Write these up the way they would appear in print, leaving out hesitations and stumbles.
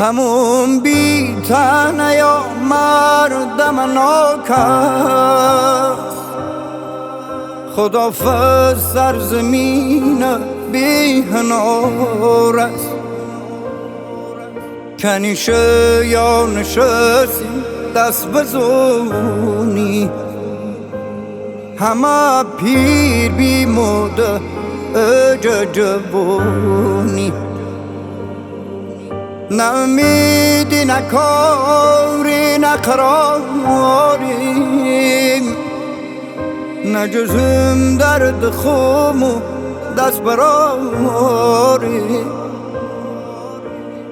همون بی تنه یا مردم ناکس خدافظ سرزمین بی هنار است کنیشه یا نشستی دست بزونی همه پیر بی موده جوونی نمیدی نکاری نقراری نجزم درد خوم و دست براری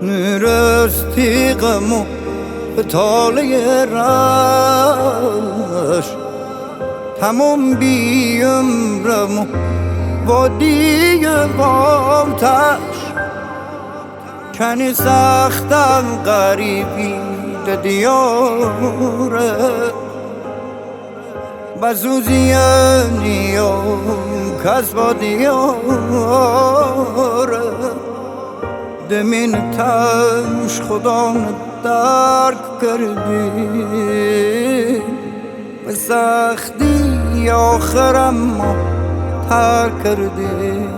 نرستی غم و به تاله رش تمام بی عمرم و وادی بامتش کنی سختم غریبی ده دیاره بزوزیانیم کس با دیاره دمین تش خدا درک کردی به سختی آخرم ما ترک کردی